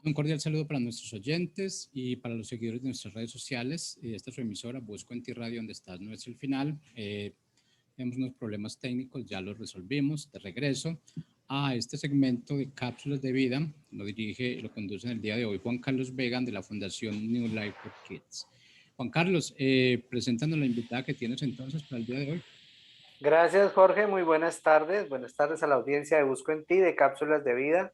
Un cordial saludo para nuestros oyentes y para los seguidores de nuestras redes sociales. Esta es su emisora, Busco en Ti Radio, donde estás, no es el final. Tenemos unos problemas técnicos, ya los resolvimos. De regreso a este segmento de cápsulas de vida, lo dirige y lo conduce en el día de hoy Juan Carlos Vegan de la Fundación New Life for Kids. Juan Carlos, presentando la invitada que tienes entonces para el día de hoy. Gracias, Jorge. Muy buenas tardes. Buenas tardes a la audiencia de Busco en Ti de Cápsulas de Vida.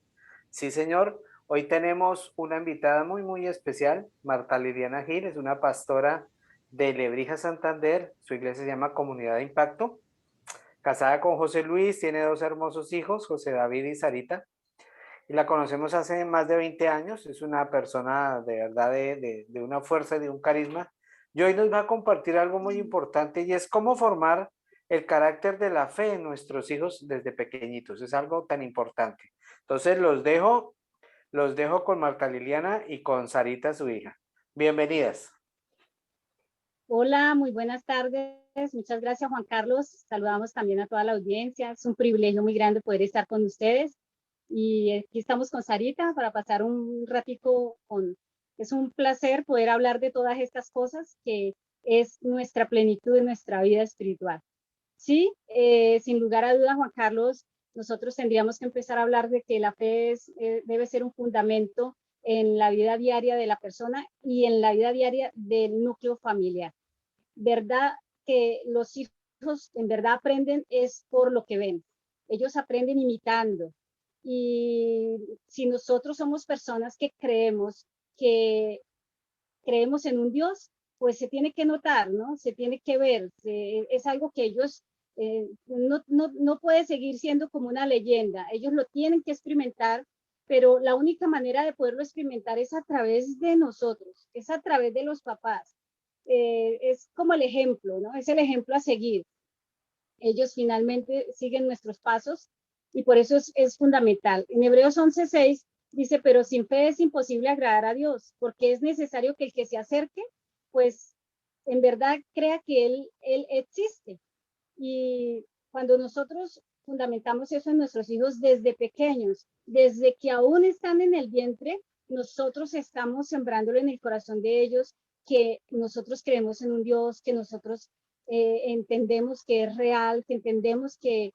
Sí, señor. Hoy tenemos una invitada muy especial, Marta Liliana Gil, es una pastora de Lebrija, Santander. Su iglesia se llama Comunidad de Impacto. Casada con José Luis, tiene dos hermosos hijos, José David y Sarita. Y la conocemos hace más de 20 años. Es una persona de verdad de una fuerza y de un carisma. Y hoy nos va a compartir algo muy importante y es cómo formar el carácter de la fe en nuestros hijos desde pequeñitos. Es algo tan importante. Entonces los dejo con Marta Liliana y con Sarita, su hija. Bienvenidas. Hola, muy buenas tardes. Muchas gracias, Juan Carlos. Saludamos también a toda la audiencia. Es un privilegio muy grande poder estar con ustedes. Y aquí estamos con Sarita para pasar un ratico con... Es un placer poder hablar de todas estas cosas que es nuestra plenitud en nuestra vida espiritual. Sí, sin lugar a dudas, Juan Carlos, nosotros tendríamos que empezar a hablar de que la fe debe ser un fundamento en la vida diaria de la persona y en la vida diaria del núcleo familiar. Verdad que los hijos en verdad aprenden es por lo que ven. Ellos aprenden imitando. Y si nosotros somos personas que creemos en un Dios, pues se tiene que notar, ¿no? Se tiene que ver. Es algo que ellos no puede seguir siendo como una leyenda. Ellos lo tienen que experimentar, pero la única manera de poderlo experimentar es a través de nosotros, es a través de los papás. Es como el ejemplo, ¿no? Es el ejemplo a seguir. Ellos finalmente siguen nuestros pasos y por eso es fundamental. En Hebreos 11:6 dice, pero sin fe es imposible agradar a Dios, porque es necesario que el que se acerque, pues en verdad crea que él existe. Y cuando nosotros fundamentamos eso en nuestros hijos desde pequeños, desde que aún están en el vientre, nosotros estamos sembrándolo en el corazón de ellos, que nosotros creemos en un Dios, que nosotros entendemos que es real, que entendemos que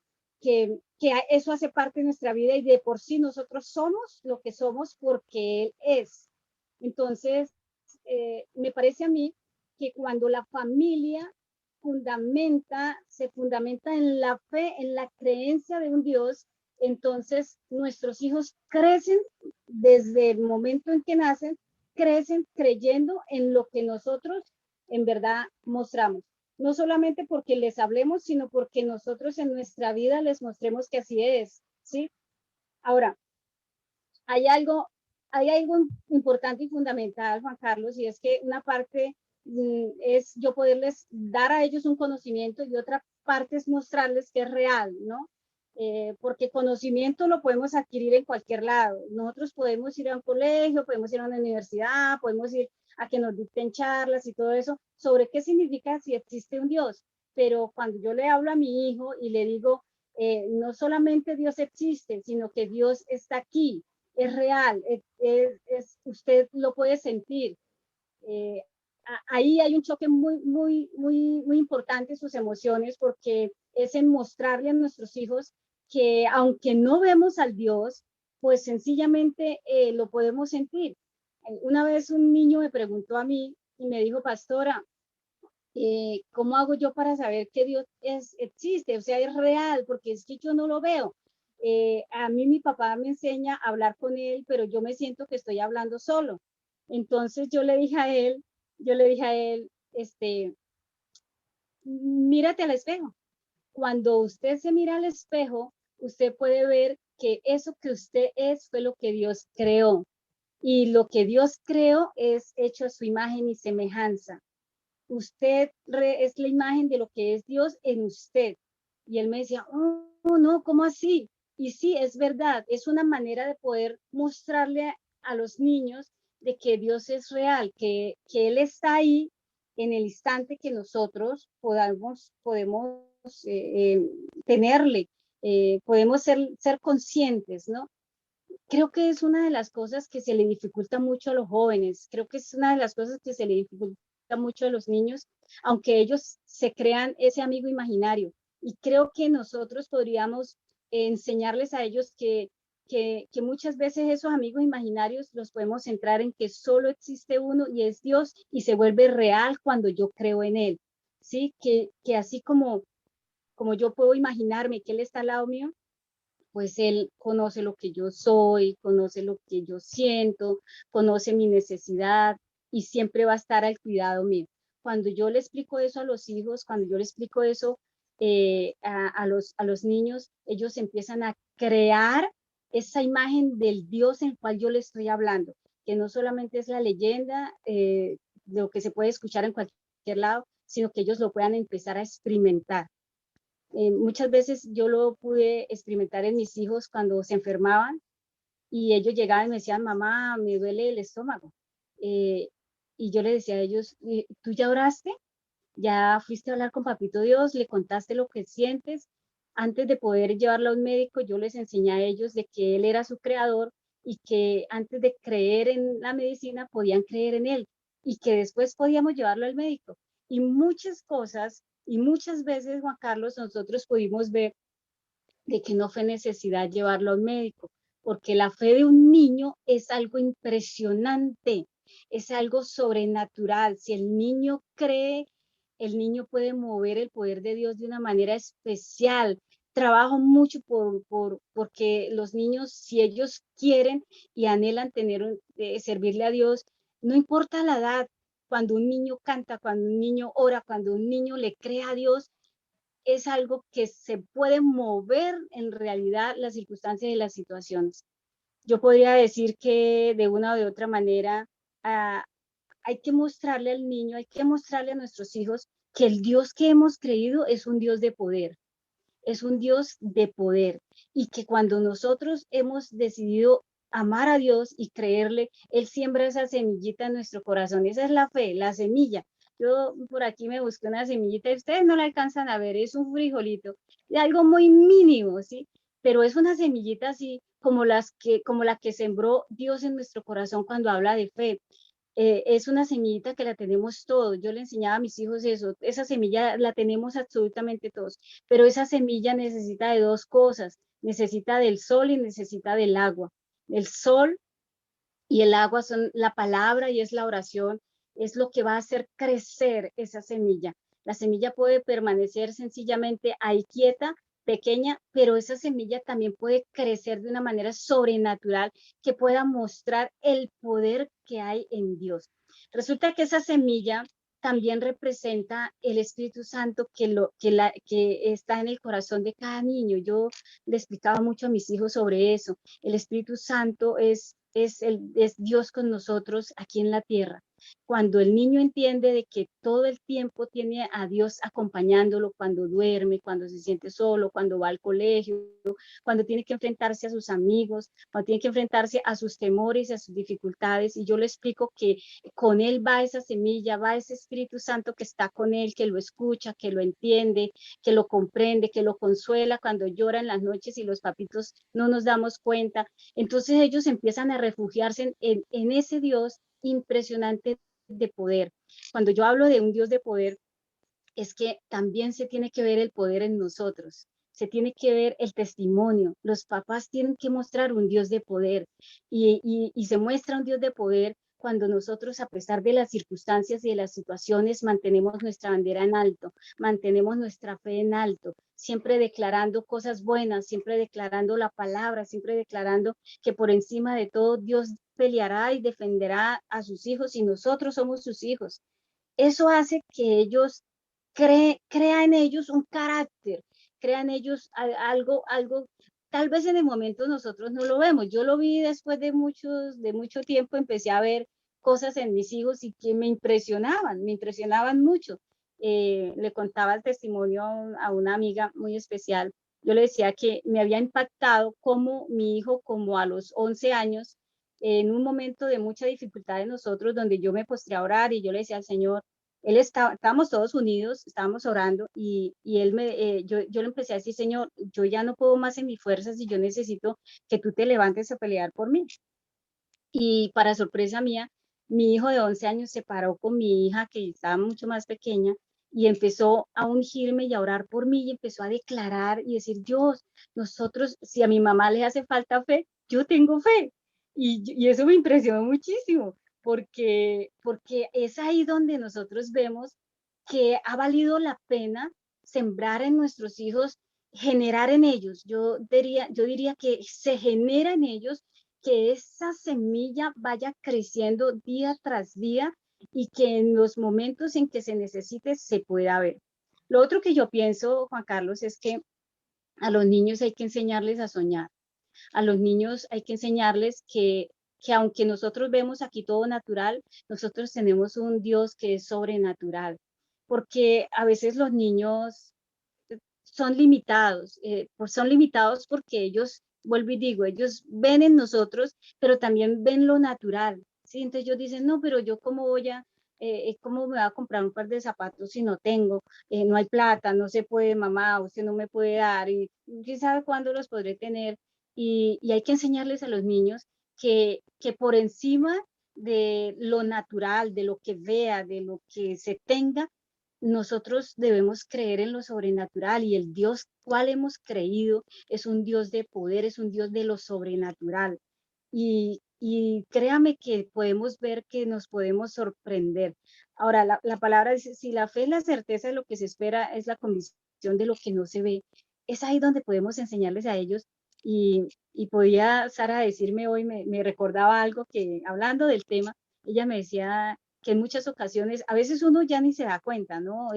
eso hace parte de nuestra vida y de por sí nosotros somos lo que somos porque Él es. Entonces, me parece a mí que cuando la familia se fundamenta en la fe, en la creencia de un Dios, entonces nuestros hijos crecen desde el momento en que nacen, crecen creyendo en lo que nosotros en verdad mostramos. No solamente porque les hablemos, sino porque nosotros en nuestra vida les mostremos que así es, ¿sí? Ahora, hay algo, hay algo importante y fundamental, Juan Carlos, y es que una parte es yo poderles dar a ellos un conocimiento y otra parte es mostrarles que es real, ¿no? Porque conocimiento lo podemos adquirir en cualquier lado. Nosotros podemos ir a un colegio, podemos ir a una universidad, podemos ir a que nos dicten charlas y todo eso sobre qué significa si existe un Dios. Pero cuando yo le hablo a mi hijo y le digo, no solamente Dios existe, sino que Dios está aquí, es real, usted lo puede sentir. Eh, Ahí hay un choque muy importante en sus emociones porque es en mostrarle a nuestros hijos que aunque no vemos al Dios, pues sencillamente lo podemos sentir. Una vez un niño me preguntó a mí y me dijo, pastora, ¿cómo hago yo para saber que Dios existe? O sea, es real, porque es que yo no lo veo. A mí mi papá me enseña a hablar con él, pero yo me siento que estoy hablando solo. Entonces yo le dije a él, mírate al espejo. Cuando usted se mira al espejo, usted puede ver que eso que usted es fue lo que Dios creó. Y lo que Dios creó es hecho a su imagen y semejanza. Usted es la imagen de lo que es Dios en usted. Y él me decía, oh, no, ¿cómo así? Y sí, es verdad, es una manera de poder mostrarle a los niños de que Dios es real, que Él está ahí en el instante que nosotros podemos tenerle, podemos ser conscientes, ¿no? creo que es una de las cosas que se le dificulta mucho a los jóvenes, creo que es una de las cosas que se le dificulta mucho a los niños, aunque ellos se crean ese amigo imaginario. Y creo que nosotros podríamos enseñarles a ellos que muchas veces esos amigos imaginarios los podemos centrar en que solo existe uno y es Dios y se vuelve real cuando yo creo en Él. ¿Sí? Que así como yo puedo imaginarme que Él está al lado mío, pues Él conoce lo que yo soy, conoce lo que yo siento, conoce mi necesidad y siempre va a estar al cuidado mío. Cuando yo le explico eso a los hijos, cuando yo le explico eso a los niños, ellos empiezan a crear esa imagen del Dios en el cual yo le estoy hablando, que no solamente es la leyenda, de lo que se puede escuchar en cualquier lado, sino que ellos lo puedan empezar a experimentar. Muchas veces yo lo pude experimentar en mis hijos cuando se enfermaban y ellos llegaban y me decían, mamá, me duele el estómago. Eh, y yo les decía a ellos, ¿tú ya oraste? ¿Ya fuiste a hablar con Papito Dios? ¿Le contaste lo que sientes? Antes de poder llevarlo a un médico, yo les enseñé a ellos de que Él era su creador y que antes de creer en la medicina podían creer en Él y que después podíamos llevarlo al médico. Y muchas cosas y muchas veces, Juan Carlos, nosotros pudimos ver de que no fue necesidad llevarlo al médico, porque la fe de un niño es algo impresionante, es algo sobrenatural. Si el niño cree, el niño puede mover el poder de Dios de una manera especial. Trabajo mucho porque los niños, si ellos quieren y anhelan servirle a Dios, no importa la edad, cuando un niño canta, cuando un niño ora, cuando un niño le cree a Dios, es algo que se puede mover en realidad las circunstancias y las situaciones. Yo podría decir que de una o de otra manera ah, hay que mostrarle al niño, hay que mostrarle a nuestros hijos que el Dios que hemos creído es un Dios de poder, es un Dios de poder y que cuando nosotros hemos decidido amar a Dios y creerle, Él siembra esa semillita en nuestro corazón. Esa es la fe, la semilla. Yo por aquí me busqué una semillita y ustedes no la alcanzan a ver, es un frijolito, de algo muy mínimo, ¿sí? Pero es una semillita así como la que sembró Dios en nuestro corazón cuando habla de fe. Es una semillita que la tenemos todos. Yo le enseñaba a mis hijos eso. Esa semilla la tenemos absolutamente todos, pero esa semilla necesita de dos cosas. Necesita del sol y necesita del agua. El sol y el agua son la palabra y es la oración, es lo que va a hacer crecer esa semilla. La semilla puede permanecer sencillamente ahí quieta, pequeña, pero esa semilla también puede crecer de una manera sobrenatural que pueda mostrar el poder que hay en Dios. Resulta que esa semilla también representa el Espíritu Santo que está en el corazón de cada niño. Yo le explicaba mucho a mis hijos sobre eso. El Espíritu Santo es Dios con nosotros aquí en la tierra. Cuando el niño entiende de que todo el tiempo tiene a Dios acompañándolo cuando duerme, cuando se siente solo, cuando va al colegio, cuando tiene que enfrentarse a sus amigos, cuando tiene que enfrentarse a sus temores y a sus dificultades, y yo le explico que con él va esa semilla, va ese Espíritu Santo que está con él, que lo escucha, que lo entiende, que lo comprende, que lo consuela cuando llora en las noches y los papitos no nos damos cuenta. Entonces ellos empiezan a refugiarse en ese Dios impresionante de poder. Cuando yo hablo de un Dios de poder, es que también se tiene que ver el poder en nosotros, se tiene que ver el testimonio. Los papás tienen que mostrar un Dios de poder y se muestra un Dios de poder cuando nosotros, a pesar de las circunstancias y de las situaciones, mantenemos nuestra bandera en alto, mantenemos nuestra fe en alto, siempre declarando cosas buenas, siempre declarando la palabra, siempre declarando que por encima de todo Dios peleará y defenderá a sus hijos y nosotros somos sus hijos. Eso hace que ellos crea en ellos un carácter, crea en ellos algo, tal vez en el momento nosotros no lo vemos. Yo lo vi después de mucho tiempo, empecé a ver cosas en mis hijos y que me impresionaban mucho. Le contaba el testimonio a una amiga muy especial. Yo le decía que me había impactado cómo mi hijo, como a los 11 años, en un momento de mucha dificultad de nosotros, donde yo me postré a orar y yo le decía al Señor, estábamos todos unidos, estábamos orando y yo le empecé a decir, Señor, yo ya no puedo más en mis fuerzas y yo necesito que tú te levantes a pelear por mí. Y para sorpresa mía, mi hijo de 11 años se paró con mi hija que estaba mucho más pequeña y empezó a ungirme y a orar por mí y empezó a declarar y decir, Dios, nosotros, si a mi mamá le hace falta fe, yo tengo fe. Y eso me impresionó muchísimo, porque es ahí donde nosotros vemos que ha valido la pena sembrar en nuestros hijos, generar en ellos. Yo diría que se genera en ellos que esa semilla vaya creciendo día tras día y que en los momentos en que se necesite se pueda ver. Lo otro que yo pienso, Juan Carlos, es que a los niños hay que enseñarles a soñar. A los niños hay que enseñarles que aunque nosotros vemos aquí todo natural, nosotros tenemos un Dios que es sobrenatural. Porque a veces los niños son limitados porque ellos, vuelvo y digo, ellos ven en nosotros, pero también ven lo natural, ¿sí? Entonces ellos dicen, no, pero yo cómo me voy a comprar un par de zapatos si no tengo, no hay plata, no se puede, mamá, usted no me puede dar, y quién sabe cuándo los podré tener, y hay que enseñarles a los niños que por encima de lo natural, de lo que vea, de lo que se tenga, nosotros debemos creer en lo sobrenatural y el Dios cual hemos creído es un Dios de poder, es un Dios de lo sobrenatural. Y créame que podemos ver que nos podemos sorprender. Ahora, la palabra dice, si la fe es la certeza de lo que se espera, es la convicción de lo que no se ve. Es ahí donde podemos enseñarles a ellos. Y podía Sara decirme hoy, me recordaba algo que hablando del tema, ella me decía que en muchas ocasiones, a veces uno ya ni se da cuenta, ¿no?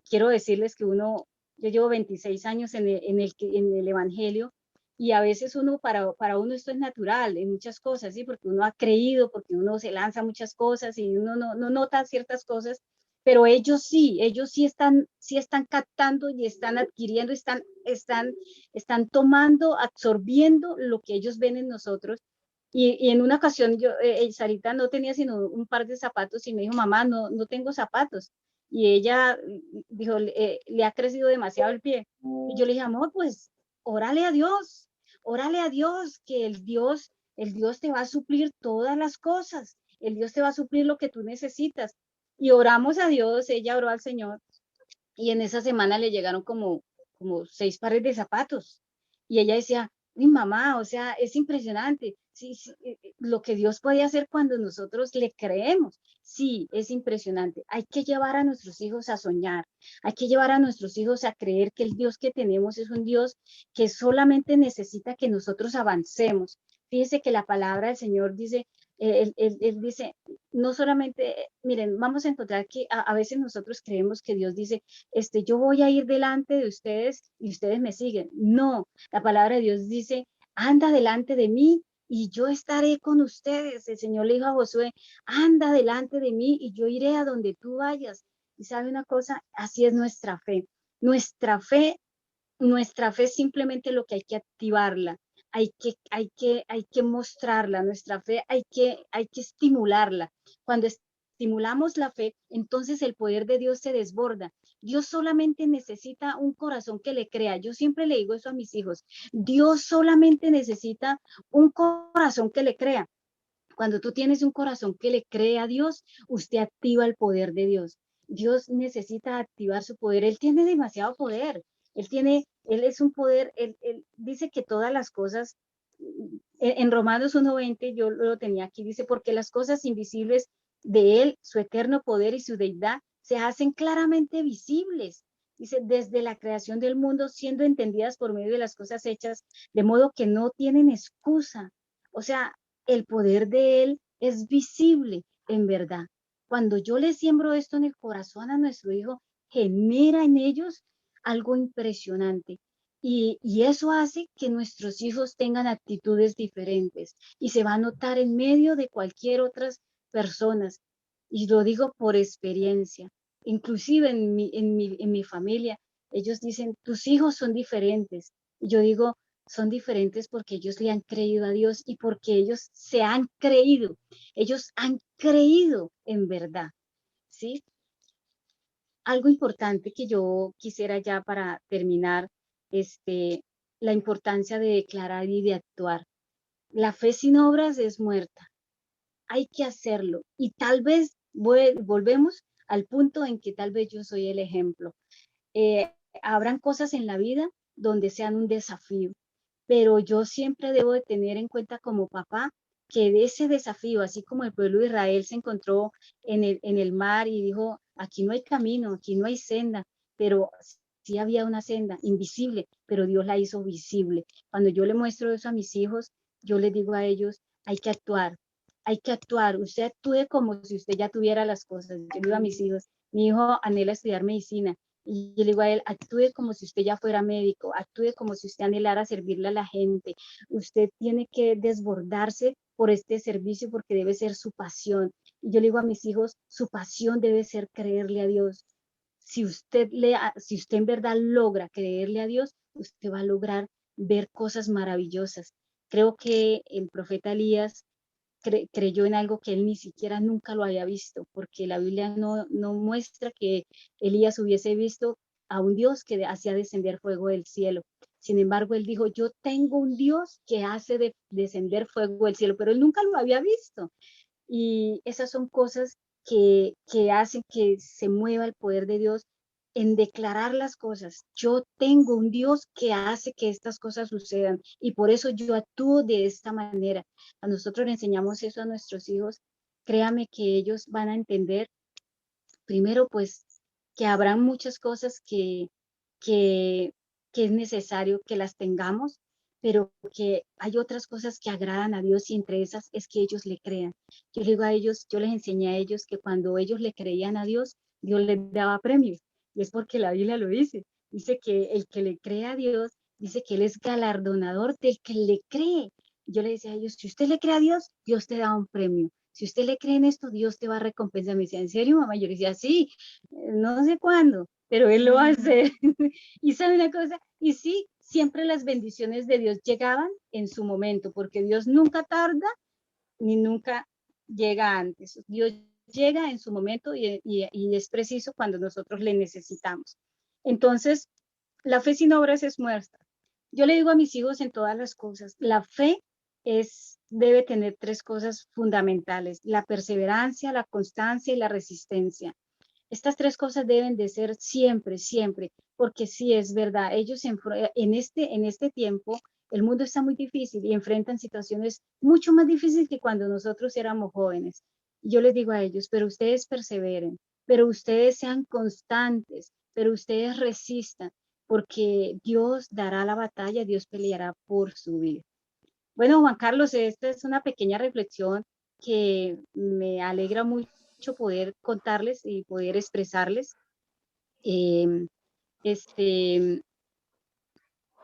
Quiero decirles que yo llevo 26 años en el Evangelio y a veces para uno esto es natural en muchas cosas, ¿sí? Porque uno ha creído, porque uno se lanza muchas cosas y uno no nota ciertas cosas, pero ellos sí están captando y están adquiriendo, están tomando, absorbiendo lo que ellos ven en nosotros y en una ocasión Sarita no tenía sino un par de zapatos y me dijo, mamá, no tengo zapatos. Y ella dijo, le ha crecido demasiado el pie. Y yo le dije, amor, pues órale a Dios, que el Dios te va a suplir todas las cosas. El Dios te va a suplir lo que tú necesitas. Y oramos a Dios, ella oró al Señor y en esa semana le llegaron como 6 pares de zapatos. Y ella decía, mi mamá, o sea, es impresionante. Sí, sí, lo que Dios puede hacer cuando nosotros le creemos. Sí, es impresionante. Hay que llevar a nuestros hijos a soñar. Hay que llevar a nuestros hijos a creer que el Dios que tenemos es un Dios que solamente necesita que nosotros avancemos. Fíjese que la palabra del Señor dice, él dice, no solamente, miren, vamos a encontrar que a veces nosotros creemos que Dios dice, yo voy a ir delante de ustedes y ustedes me siguen. No, la palabra de Dios dice, anda delante de mí y yo estaré con ustedes. El Señor le dijo a Josué, anda delante de mí y yo iré a donde tú vayas. Y sabe una cosa, así es nuestra fe. Nuestra fe, nuestra fe es simplemente lo que hay que activarla. Hay que mostrarla, nuestra fe hay que estimularla. Cuando estimulamos la fe, entonces el poder de Dios se desborda. Dios solamente necesita un corazón que le crea. Yo siempre le digo eso a mis hijos. Dios solamente necesita un corazón que le crea. Cuando tú tienes un corazón que le cree a Dios, usted activa el poder de Dios. Dios necesita activar su poder. Él tiene demasiado poder. Él es un poder, él dice que todas las cosas, en Romanos 1:20, yo lo tenía aquí, dice, porque las cosas invisibles de él, su eterno poder y su deidad, se hacen claramente visibles. Dice, desde la creación del mundo, siendo entendidas por medio de las cosas hechas, de modo que no tienen excusa. O sea, el poder de él es visible en verdad. Cuando yo le siembro esto en el corazón a nuestro hijo, genera en ellos algo impresionante. Y eso hace que nuestros hijos tengan actitudes diferentes y se va a notar en medio de cualquier otras personas. Y lo digo por experiencia. Inclusive en mi familia, ellos dicen, tus hijos son diferentes. Y yo digo, son diferentes porque ellos le han creído a Dios y porque ellos se han creído. Ellos han creído en verdad, ¿sí? algo importante que yo quisiera ya para terminar, la importancia de declarar y de actuar. La fe sin obras es muerta. Hay que hacerlo. Y tal vez volvemos al punto en que tal vez yo soy el ejemplo. Habrán cosas en la vida donde sean un desafío, pero yo siempre debo de tener en cuenta como papá que de ese desafío, así como el pueblo de Israel se encontró en el mar y dijo, aquí no hay camino, aquí no hay senda, pero sí había una senda invisible, pero Dios la hizo visible. Cuando yo le muestro eso a mis hijos, yo les digo a ellos, hay que actuar, hay que actuar. Usted actúe como si usted ya tuviera las cosas. Yo le digo a mis hijos, mi hijo anhela estudiar medicina, y yo le digo a él, actúe como si usted ya fuera médico, actúe como si usted anhelara servirle a la gente. Usted tiene que desbordarse por este servicio porque debe ser su pasión. Y yo le digo a mis hijos, su pasión debe ser creerle a Dios. Si usted en verdad logra creerle a Dios, usted va a lograr ver cosas maravillosas. Creo que el profeta Elías creyó en algo que él ni siquiera nunca lo había visto, porque la Biblia no muestra que Elías hubiese visto a un Dios que hacía descender fuego del cielo. Sin embargo, él dijo, yo tengo un Dios que hace descender fuego del cielo, pero él nunca lo había visto. Y esas son cosas que hacen que se mueva el poder de Dios en declarar las cosas. Yo tengo un Dios que hace que estas cosas sucedan y por eso yo actúo de esta manera. A nosotros le enseñamos eso a nuestros hijos. Créame que ellos van a entender, primero, pues, que habrán muchas cosas que, que es necesario que las tengamos, pero que hay otras cosas que agradan a Dios y entre esas es que ellos le crean. Yo les digo a ellos, yo les enseñé a ellos que cuando ellos le creían a Dios, Dios les daba premios. Y es porque la Biblia lo dice. Dice que el que le cree a Dios, dice que Él es galardonador del que le cree. Yo le decía a ellos, si usted le cree a Dios, Dios te da un premio. Si usted le cree en esto, Dios te va a recompensar. Me decía, ¿en serio, mamá? Yo le decía, sí, no sé cuándo, pero Él lo va a hacer. Y sabe una cosa, y sí, siempre las bendiciones de Dios llegaban en su momento, porque Dios nunca tarda ni nunca llega antes. Dios llega en su momento y es preciso cuando nosotros le necesitamos. Entonces, la fe sin obras es muerta. Yo le digo a mis hijos en todas las cosas, la fe debe tener tres cosas fundamentales: la perseverancia, la constancia y la resistencia. Estas tres cosas deben de ser siempre, siempre, porque sí es verdad, ellos en este tiempo el mundo está muy difícil y enfrentan situaciones mucho más difíciles que cuando nosotros éramos jóvenes. Yo les digo a ellos, pero ustedes perseveren, pero ustedes sean constantes, pero ustedes resistan, porque Dios dará la batalla, Dios peleará por su vida. Bueno, Juan Carlos, esta es una pequeña reflexión que me alegra mucho poder contarles y poder expresarles. Eh, este,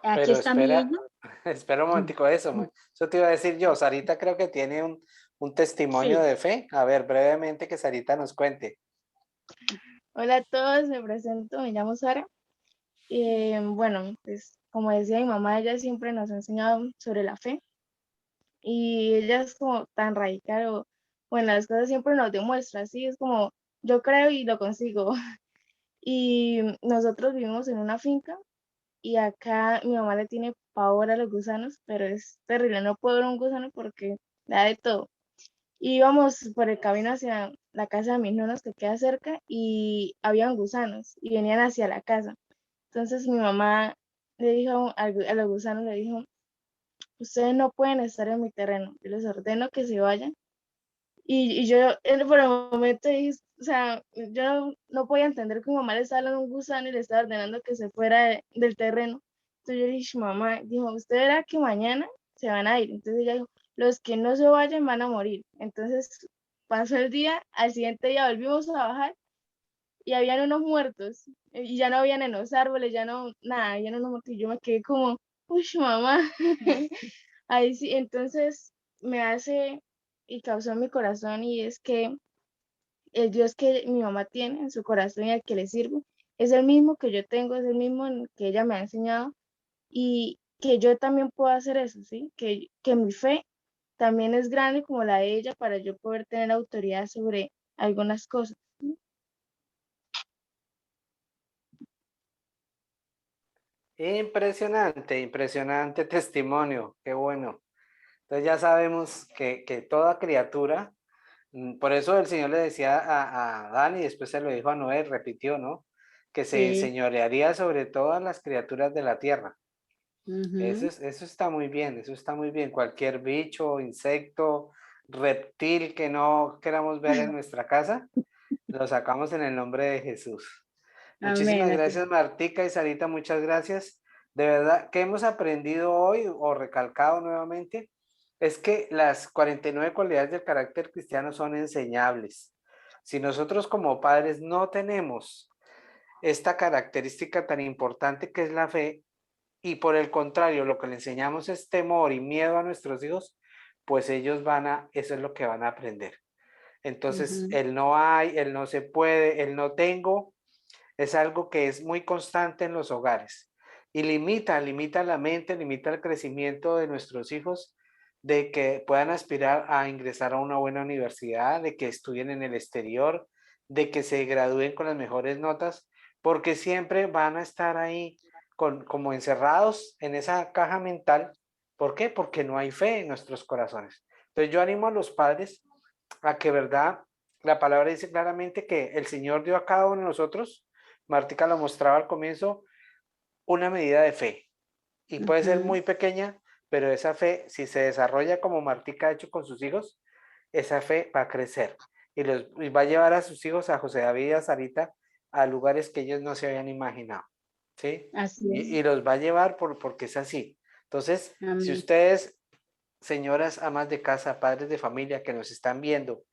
aquí Pero está mi espera, hija. espera un momentico eso. Eso te iba a decir yo. Sarita creo que tiene un testimonio Sí, de fe. A ver, brevemente que Sarita nos cuente. Hola a todos, me presento, me llamo Sara. Bueno, pues como decía mi mamá, ella siempre nos ha enseñado sobre la fe y ella es como tan radical o en las cosas siempre nos demuestra, así es como yo creo y lo consigo. Y nosotros vivimos en una finca y acá mi mamá le tiene pavor a los gusanos, pero es terrible, no puedo ver un gusano porque da de todo. Y íbamos por el camino hacia la casa de mis nonos que queda cerca y habían gusanos y venían hacia la casa. Entonces mi mamá le dijo a los gusanos, le dijo, ustedes no pueden estar en mi terreno, yo les ordeno que se vayan. Y yo por el momento dije, o sea, yo no podía entender que mi mamá le estaba hablando a un gusano y le estaba ordenando que se fuera del terreno. Entonces yo le dije, mamá, dijo, usted verá que mañana se van a ir. Entonces ella dijo, los que no se vayan van a morir. Entonces pasó el día, al siguiente día volvimos a bajar y habían unos muertos y ya no habían en los árboles, ya no, nada, ya no unos muertos. Y yo me quedé como, uy, mamá. Ahí sí, entonces me hace y causó en mi corazón y es que el Dios que mi mamá tiene en su corazón y al que le sirvo es el mismo que yo tengo, es el mismo que ella me ha enseñado y que yo también puedo hacer eso, ¿sí? Que mi fe también es grande como la de ella para yo poder tener autoridad sobre algunas cosas. Impresionante, impresionante testimonio, qué bueno. Entonces ya sabemos que toda criatura, por eso el Señor le decía a Adán y después se lo dijo a Noé, repitió, ¿no? Que se Sí. enseñorearía sobre todas las criaturas de la tierra. Ujú. Eso está muy bien, eso está muy bien. Cualquier bicho, insecto, reptil que no queramos ver en nuestra casa, lo sacamos en el nombre de Jesús. Amén. Muchísimas Así es. gracias, Martica y Sarita, muchas gracias. De verdad, ¿qué hemos aprendido hoy o recalcado nuevamente? Es que las 49 cualidades del carácter cristiano son enseñables. Si nosotros como padres no tenemos esta característica tan importante que es la fe, y por el contrario, lo que le enseñamos es temor y miedo a nuestros hijos, pues ellos eso es lo que van a aprender. Entonces, Ujú. el no hay, el no se puede, el no tengo, es algo que es muy constante en los hogares y limita la mente, limita el crecimiento de nuestros hijos, de que puedan aspirar a ingresar a una buena universidad, de que estudien en el exterior, de que se gradúen con las mejores notas, porque siempre van a estar ahí como encerrados en esa caja mental. ¿Por qué? Porque no hay fe en nuestros corazones. Entonces yo animo a los padres a que, verdad, la palabra dice claramente que el Señor dio a cada uno de nosotros, Martica lo mostraba al comienzo, una medida de fe. Y puede ser Ujú. muy pequeña, pero esa fe, si se desarrolla como Martica ha hecho con sus hijos, esa fe va a crecer y va a llevar a sus hijos, a José David y a Sarita, a lugares que ellos no se habían imaginado, ¿sí? Así es. Y los va a llevar porque es así. Entonces, si Amén. ustedes, señoras amas de casa, padres de familia que nos están viendo,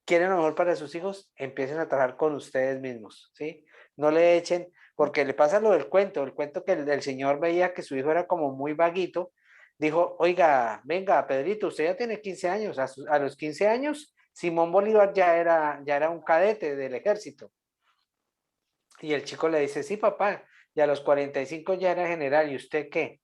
quieren lo mejor para sus hijos, empiecen a trabajar con ustedes mismos, ¿sí? No le echen, porque le pasa lo del cuento, el cuento que el señor veía que su hijo era como muy vaguito, dijo, oiga, venga, Pedrito, usted ya tiene 15 años, a los 15 años, Simón Bolívar ya era un cadete del ejército. Y el chico le dice, sí, papá, y a los 45 ya era general, ¿y usted qué?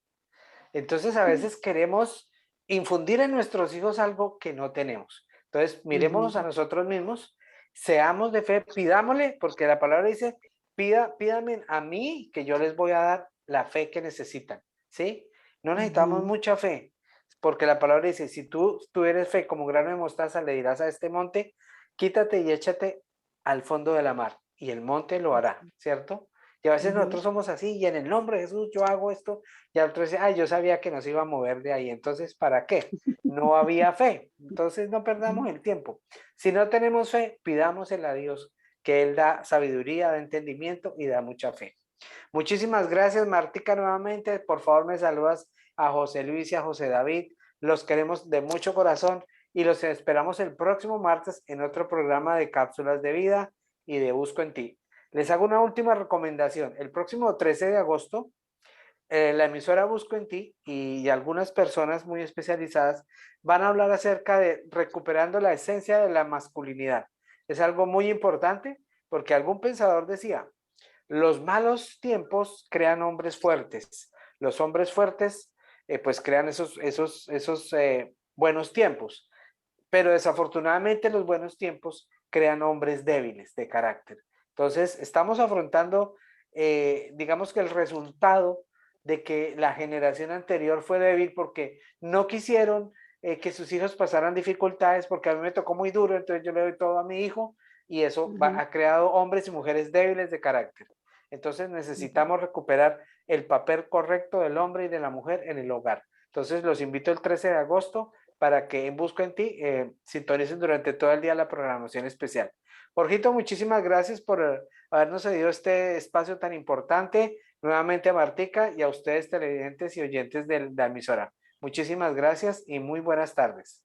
Entonces a veces queremos infundir en nuestros hijos algo que no tenemos. Entonces mirémonos a Ujú. nosotros mismos, seamos de fe, pidámosle, porque la palabra dice, pídame a mí que yo les voy a dar la fe que necesitan, ¿sí? No necesitamos Ujú. mucha fe, porque la palabra dice, si tú eres fe como grano de mostaza, le dirás a este monte, quítate y échate al fondo de la mar, y el monte lo hará, ¿cierto? Y a veces Ujú. nosotros somos así, y en el nombre de Jesús yo hago esto, y al otro dice, ay, yo sabía que nos iba a mover de ahí, entonces, ¿para qué? No había fe, entonces no perdamos el tiempo. Si no tenemos fe, pidámosle a Dios, que Él da sabiduría, da entendimiento y da mucha fe. Muchísimas gracias, Martica, nuevamente. Por favor, me saludas a José Luis y a José David. Los queremos de mucho corazón y los esperamos el próximo martes en otro programa de Cápsulas de Vida y de Busco en Ti. Les hago una última recomendación. El próximo 13 de agosto la emisora Busco en Ti y algunas personas muy especializadas van a hablar acerca de recuperando la esencia de la masculinidad. Es algo muy importante porque algún pensador decía, los malos tiempos crean hombres fuertes, los hombres fuertes pues crean esos buenos tiempos, pero desafortunadamente los buenos tiempos crean hombres débiles de carácter. Entonces, estamos afrontando, digamos que el resultado de que la generación anterior fue débil porque no quisieron que sus hijos pasaran dificultades, porque a mí me tocó muy duro, entonces yo le doy todo a mi hijo y eso Ujú. ha creado hombres y mujeres débiles de carácter. Entonces Ujú. necesitamos recuperar el papel correcto del hombre y de la mujer en el hogar. Entonces los invito el 13 de agosto para que en Busco en Ti sintonicen durante todo el día la programación especial. Jorgito, muchísimas gracias por habernos cedido este espacio tan importante. Nuevamente a Martica y a ustedes televidentes y oyentes de la emisora. Muchísimas gracias y muy buenas tardes.